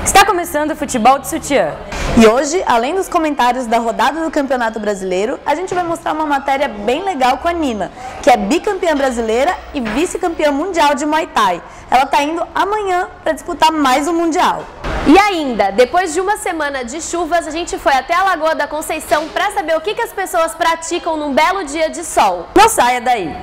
Está começando o Futebol de Sutiã. E hoje, além dos comentários da rodada do Campeonato Brasileiro, a gente vai mostrar uma matéria bem legal com a Nina, que é bicampeã brasileira e vice-campeã mundial de Muay Thai. Ela está indo amanhã para disputar mais um Mundial. E ainda, depois de uma semana de chuvas, a gente foi até a Lagoa da Conceição para saber o que as pessoas praticam num belo dia de sol. Não saia daí!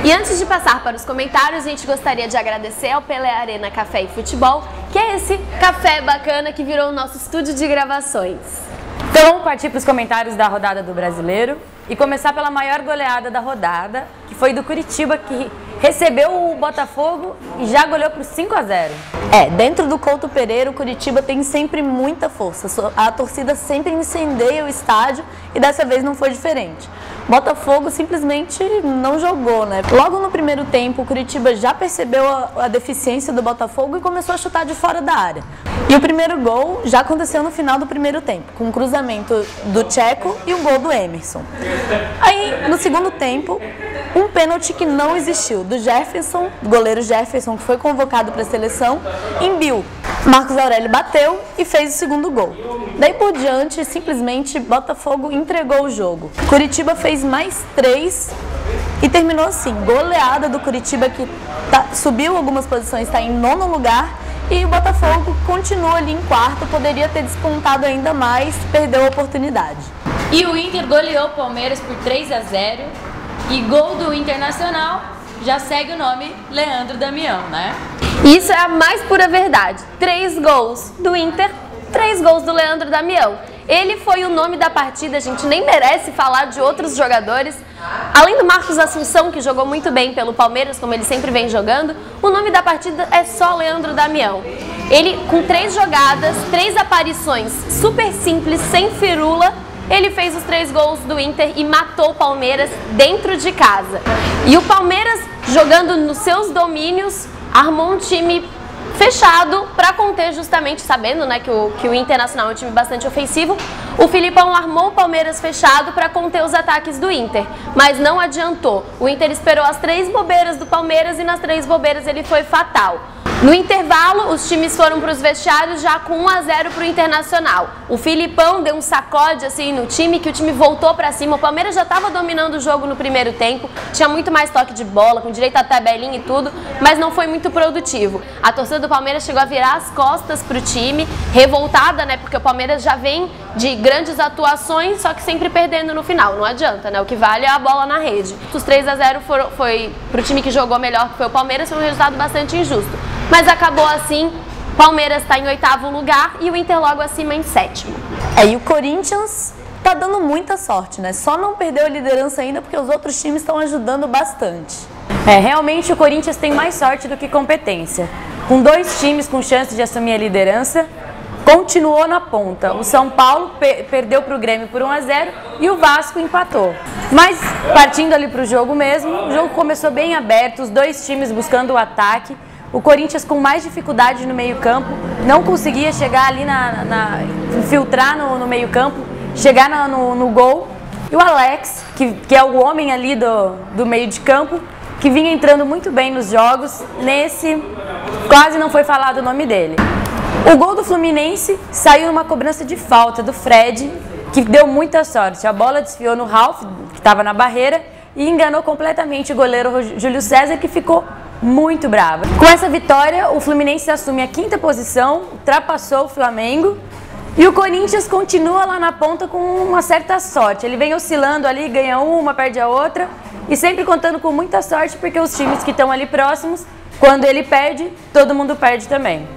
E antes de passar para os comentários, a gente gostaria de agradecer ao Pelé Arena Café e Futebol, que é esse café bacana que virou o nosso estúdio de gravações. Então vamos partir para os comentários da rodada do Brasileiro e começar pela maior goleada da rodada, que foi do Curitiba, que recebeu o Botafogo e já goleou por 5-0. Dentro do Couto Pereira, o Curitiba tem sempre muita força. A torcida sempre incendeia o estádio e dessa vez não foi diferente. Botafogo simplesmente não jogou, né? Logo no primeiro tempo, o Curitiba já percebeu a deficiência do Botafogo e começou a chutar de fora da área. E o primeiro gol já aconteceu no final do primeiro tempo, com um cruzamento do Tcheco e um gol do Emerson. Aí, no segundo tempo, um pênalti que não existiu, do Jefferson, goleiro Jefferson, que foi convocado para a seleção, em Bill. Marcos Aurélio bateu e fez o segundo gol. Daí por diante, simplesmente, Botafogo entregou o jogo. Curitiba fez mais 3 e terminou assim, goleada do Curitiba, que subiu algumas posições, está em 9º lugar, e o Botafogo continua ali em 4º, poderia ter despontado ainda mais, perdeu a oportunidade. E o Inter goleou o Palmeiras por 3-0 e gol do Internacional já segue o nome Leandro Damião, né? Isso é a mais pura verdade. 3 gols do Inter, 3 gols do Leandro Damião. Ele foi o nome da partida, a gente nem merece falar de outros jogadores. Além do Marcos Assunção, que jogou muito bem pelo Palmeiras, como ele sempre vem jogando, o nome da partida é só Leandro Damião. Ele, com 3 jogadas, 3 aparições super simples, sem firula, ele fez os 3 gols do Inter e matou o Palmeiras dentro de casa. E o Palmeiras, jogando nos seus domínios, armou um time fechado para conter, justamente sabendo, né, que o Internacional é um time bastante ofensivo. O Filipão armou o Palmeiras fechado para conter os ataques do Inter, mas não adiantou. O Inter esperou as 3 bobeiras do Palmeiras e nas 3 bobeiras ele foi fatal. No intervalo, os times foram para os vestiários já com 1-0 para o Internacional. O Filipão deu um sacode assim no time, que o time voltou para cima. O Palmeiras já estava dominando o jogo no primeiro tempo, tinha muito mais toque de bola, com direito a tabelinha e tudo, mas não foi muito produtivo. A torcida do Palmeiras chegou a virar as costas para o time, revoltada, né, porque o Palmeiras já vem de grandes atuações, só que sempre perdendo no final. Não adianta, né? O que vale é a bola na rede. Os 3-0 foi para o time que jogou melhor, que foi o Palmeiras, foi um resultado bastante injusto. Mas acabou assim, Palmeiras está em 8º lugar e o Inter logo acima em 7º. E o Corinthians tá dando muita sorte, né? Só não perdeu a liderança ainda porque os outros times estão ajudando bastante. Realmente o Corinthians tem mais sorte do que competência. Com 2 times com chance de assumir a liderança, continuou na ponta. O São Paulo perdeu para o Grêmio por 1-0 e o Vasco empatou. Mas partindo ali para o jogo mesmo, o jogo começou bem aberto, os 2 times buscando o ataque. O Corinthians com mais dificuldade no meio-campo, não conseguia chegar ali infiltrar no meio-campo, chegar no gol. E o Alex, que é o homem ali do meio de campo, que vinha entrando muito bem nos jogos, quase não foi falado o nome dele. O gol do Fluminense saiu numa cobrança de falta do Fred, que deu muita sorte. A bola desfiou no Ralf, que estava na barreira, e enganou completamente o goleiro Júlio César, que ficou muito bravo. Com essa vitória, o Fluminense assume a 5ª posição, ultrapassou o Flamengo e o Corinthians continua lá na ponta com uma certa sorte. Ele vem oscilando ali, ganha uma, perde a outra e sempre contando com muita sorte, porque os times que estão ali próximos, quando ele perde, todo mundo perde também.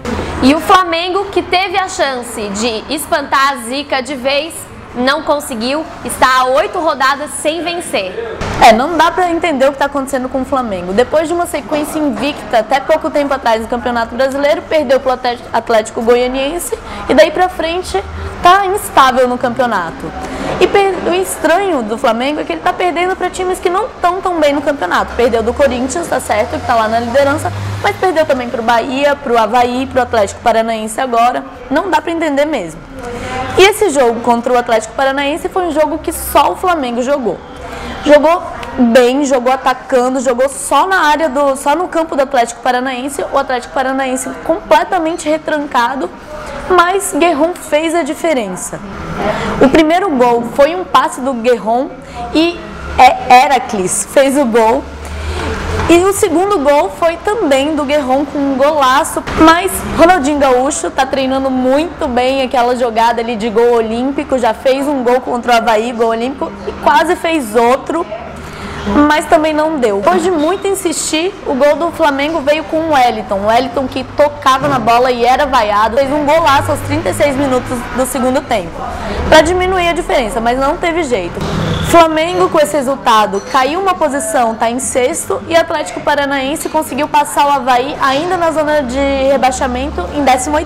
E o Flamengo, que teve a chance de espantar a zica de vez, não conseguiu, está a 8 rodadas sem vencer. Não dá pra entender o que tá acontecendo com o Flamengo. Depois de uma sequência invicta, até pouco tempo atrás no Campeonato Brasileiro, perdeu pro Atlético Goianiense e daí pra frente tá instável no campeonato. E o estranho do Flamengo é que ele tá perdendo para times que não estão tão bem no campeonato. Perdeu do Corinthians, tá certo, que tá lá na liderança, mas perdeu também pro Bahia, pro Avaí, pro Atlético Paranaense agora. Não dá para entender mesmo. E esse jogo contra o Atlético Paranaense foi um jogo que só o Flamengo jogou. Jogou bem, jogou atacando, jogou só na área só no campo do Atlético Paranaense. O Atlético Paranaense completamente retrancado, mas Guerron fez a diferença. O primeiro gol foi um passe do Guerron e Heracles fez o gol. E o segundo gol foi também do Guerron com um golaço, mas Ronaldinho Gaúcho tá treinando muito bem aquela jogada ali de gol olímpico, já fez um gol contra o Avaí, gol olímpico, e quase fez outro, mas também não deu. Depois de muito insistir, o gol do Flamengo veio com o Wellington que tocava na bola e era vaiado, fez um golaço aos 36 minutos do segundo tempo, para diminuir a diferença, mas não teve jeito. Flamengo, com esse resultado, caiu uma posição, está em sexto, e Atlético Paranaense conseguiu passar o Avaí ainda na zona de rebaixamento em 18º.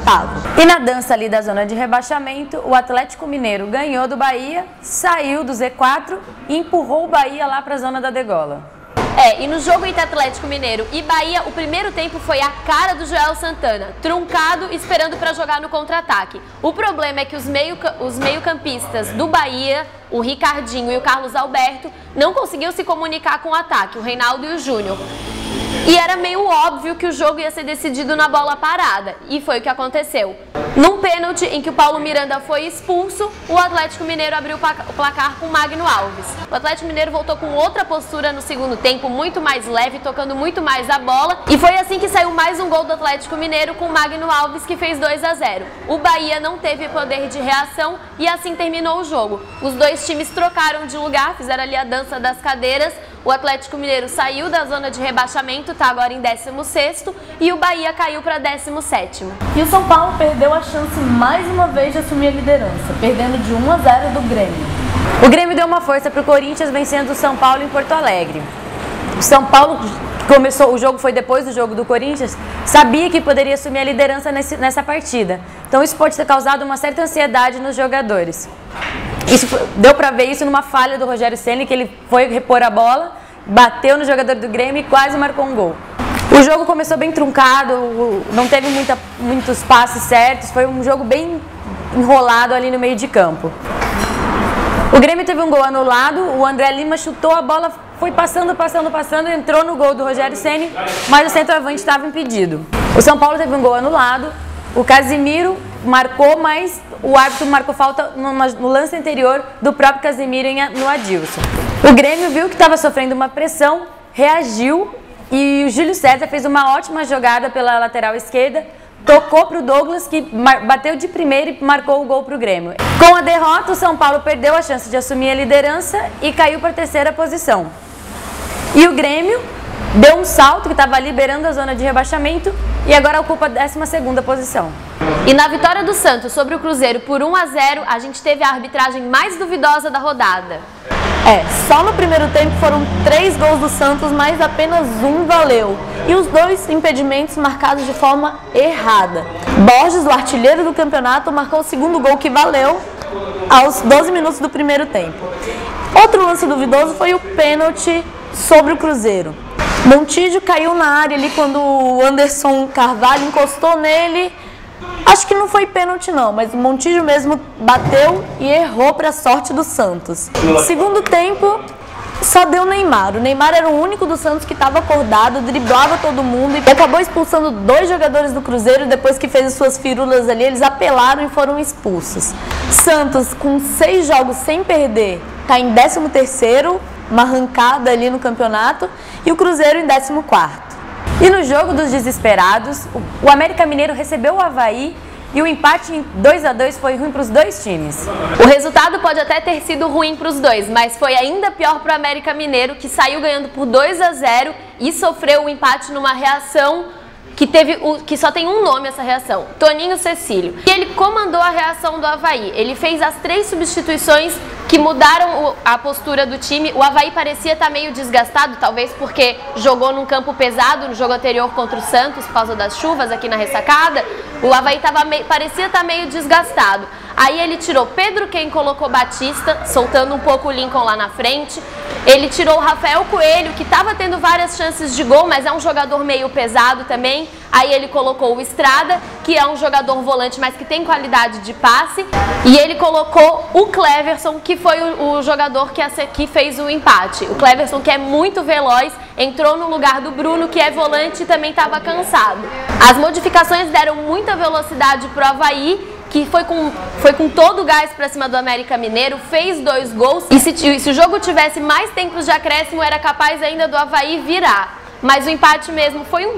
E na dança ali da zona de rebaixamento, o Atlético Mineiro ganhou do Bahia, saiu do Z4 e empurrou o Bahia lá para a zona da degola. E no jogo entre Atlético Mineiro e Bahia, o primeiro tempo foi a cara do Joel Santana, truncado, esperando para jogar no contra-ataque. O problema é que os meio-campistas do Bahia, o Ricardinho e o Carlos Alberto, não conseguiam se comunicar com o ataque, o Reinaldo e o Júnior. E era meio óbvio que o jogo ia ser decidido na bola parada, e foi o que aconteceu. Num pênalti em que o Paulo Miranda foi expulso, o Atlético Mineiro abriu o placar com o Magno Alves. O Atlético Mineiro voltou com outra postura no segundo tempo, muito mais leve, tocando muito mais a bola. E foi assim que saiu mais um gol do Atlético Mineiro com o Magno Alves, que fez 2-0. O Bahia não teve poder de reação e assim terminou o jogo. Os dois times trocaram de lugar, fizeram ali a dança das cadeiras. O Atlético Mineiro saiu da zona de rebaixamento, está agora em 16º, e o Bahia caiu para 17º. E o São Paulo perdeu a chance mais uma vez de assumir a liderança, perdendo de 1-0 do Grêmio. O Grêmio deu uma força para o Corinthians, vencendo o São Paulo em Porto Alegre. O São Paulo começou, o jogo foi depois do jogo do Corinthians, sabia que poderia assumir a liderança nessa partida. Então isso pode ter causado uma certa ansiedade nos jogadores. Deu pra ver isso numa falha do Rogério Ceni, que ele foi repor a bola, bateu no jogador do Grêmio e quase marcou um gol. O jogo começou bem truncado, não teve muitos passes certos, foi um jogo bem enrolado ali no meio de campo. O Grêmio teve um gol anulado, o André Lima chutou, a bola foi passando, entrou no gol do Rogério Ceni, mas o centroavante estava impedido. O São Paulo teve um gol anulado, o Casimiro marcou, mas o árbitro marcou falta no lance anterior do próprio Casimiro no Adilson. O Grêmio viu que estava sofrendo uma pressão, reagiu e o Júlio César fez uma ótima jogada pela lateral esquerda, tocou para o Douglas, que bateu de primeira e marcou o gol para o Grêmio. Com a derrota, o São Paulo perdeu a chance de assumir a liderança e caiu para a 3ª posição. E o Grêmio deu um salto, que estava liberando a zona de rebaixamento, e agora ocupa a 12ª posição. E na vitória do Santos sobre o Cruzeiro por 1-0, a gente teve a arbitragem mais duvidosa da rodada. Só no primeiro tempo foram 3 gols do Santos, mas apenas um valeu. E os 2 impedimentos marcados de forma errada. Borges, o artilheiro do campeonato, marcou o segundo gol que valeu aos 12 minutos do primeiro tempo. Outro lance duvidoso foi o pênalti sobre o Cruzeiro. Montijo caiu na área ali quando o Anderson Carvalho encostou nele. Acho que não foi pênalti não, mas o Montijo mesmo bateu e errou para a sorte do Santos. Segundo tempo, só deu Neymar. O Neymar era o único do Santos que estava acordado, driblava todo mundo e acabou expulsando 2 jogadores do Cruzeiro. Depois que fez as suas firulas ali, eles apelaram e foram expulsos. Santos, com 6 jogos sem perder, está em 13º, uma arrancada ali no campeonato, e o Cruzeiro em 14º. E no jogo dos desesperados, o América Mineiro recebeu o Avaí e o empate em 2-2 foi ruim para os 2 times. O resultado pode até ter sido ruim para os dois, mas foi ainda pior para o América Mineiro, que saiu ganhando por 2-0 e sofreu o empate numa reação que só tem um nome essa reação, Toninho Cecílio. E ele comandou a reação do Avaí. Ele fez as 3 substituições que mudaram a postura do time. O Avaí parecia estar meio desgastado, talvez porque jogou num campo pesado no jogo anterior contra o Santos, por causa das chuvas aqui na ressacada. O Avaí parecia estar meio desgastado. Aí ele tirou Pedro Quem, colocou Batista, soltando um pouco o Lincoln lá na frente. Ele tirou o Rafael Coelho, que estava tendo várias chances de gol, mas é um jogador meio pesado também. Aí ele colocou o Estrada, que é um jogador volante, mas que tem qualidade de passe. E ele colocou o Cleverson, que foi o jogador que fez o empate. O Cleverson, que é muito veloz, entrou no lugar do Bruno, que é volante e também estava cansado. As modificações deram muita velocidade para o Avaí, que foi com todo o gás para cima do América Mineiro, fez 2 gols. E se o jogo tivesse mais tempos de acréscimo, era capaz ainda do Avaí virar. Mas o empate mesmo foi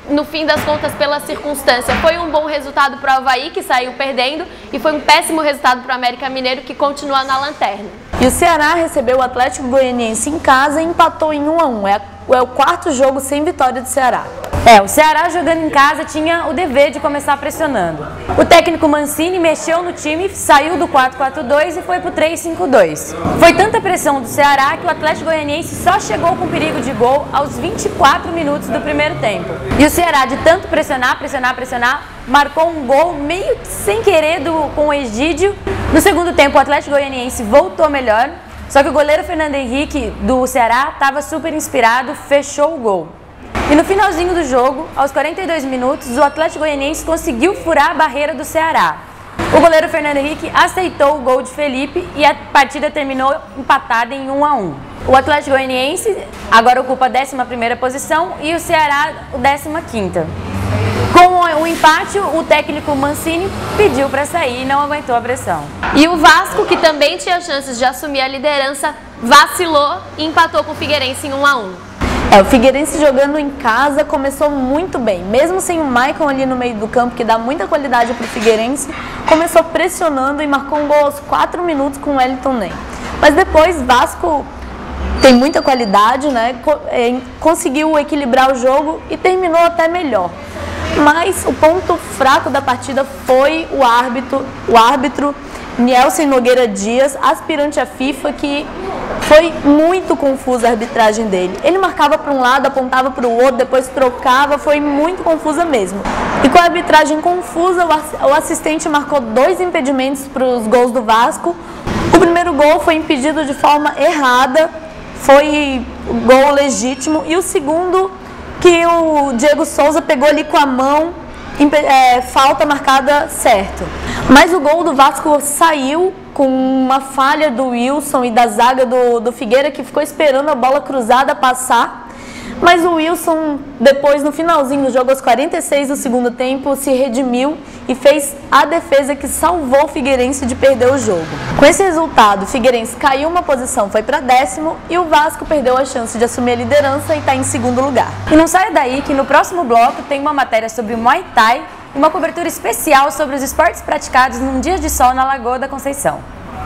no fim das contas, pela circunstância, foi um bom resultado para o Avaí, que saiu perdendo, e foi um péssimo resultado para o América Mineiro, que continua na lanterna. E o Ceará recebeu o Atlético Goianiense em casa e empatou em 1-1. É o 4º jogo sem vitória do Ceará. O Ceará jogando em casa tinha o dever de começar pressionando. O técnico Mancini mexeu no time, saiu do 4-4-2 e foi pro 3-5-2. Foi tanta pressão do Ceará que o Atlético Goianiense só chegou com perigo de gol aos 24 minutos do primeiro tempo. E o Ceará, de tanto pressionar, marcou um gol meio sem querer com o Egídio. No segundo tempo, o Atlético Goianiense voltou melhor, só que o goleiro Fernando Henrique do Ceará estava super inspirado, fechou o gol. E no finalzinho do jogo, aos 42 minutos, o Atlético Goianiense conseguiu furar a barreira do Ceará. O goleiro Fernando Henrique aceitou o gol de Felipe e a partida terminou empatada em 1-1. O Atlético Goianiense agora ocupa a 11ª posição e o Ceará a 15ª. Com o empate, o técnico Mancini pediu para sair e não aguentou a pressão. E o Vasco, que também tinha chances de assumir a liderança, vacilou e empatou com o Figueirense em 1-1. O Figueirense jogando em casa começou muito bem, mesmo sem o Maicon ali no meio do campo, que dá muita qualidade para o Figueirense, começou pressionando e marcou um gol aos 4 minutos com o Wellington Ney. Mas depois Vasco tem muita qualidade, né? Conseguiu equilibrar o jogo e terminou até melhor. Mas o ponto fraco da partida foi o árbitro Nielsen Nogueira Dias, aspirante à FIFA, que foi muito confusa a arbitragem dele. Ele marcava para um lado, apontava para o outro, depois trocava, foi muito confusa mesmo. E com a arbitragem confusa, o assistente marcou 2 impedimentos para os gols do Vasco. O primeiro gol foi impedido de forma errada, foi gol legítimo, e o segundo, que o Diego Souza pegou ali com a mão, falta marcada certo. Mas o gol do Vasco saiu com uma falha do Wilson e da zaga do Figueira, que ficou esperando a bola cruzada passar. Mas o Wilson, depois, no finalzinho do jogo, aos 46 do segundo tempo, se redimiu e fez a defesa que salvou o Figueirense de perder o jogo. Com esse resultado, o Figueirense caiu uma posição, foi para 10º, e o Vasco perdeu a chance de assumir a liderança e está em 2º lugar. E não saia daí que no próximo bloco tem uma matéria sobre o Muay Thai e uma cobertura especial sobre os esportes praticados num dia de sol na Lagoa da Conceição.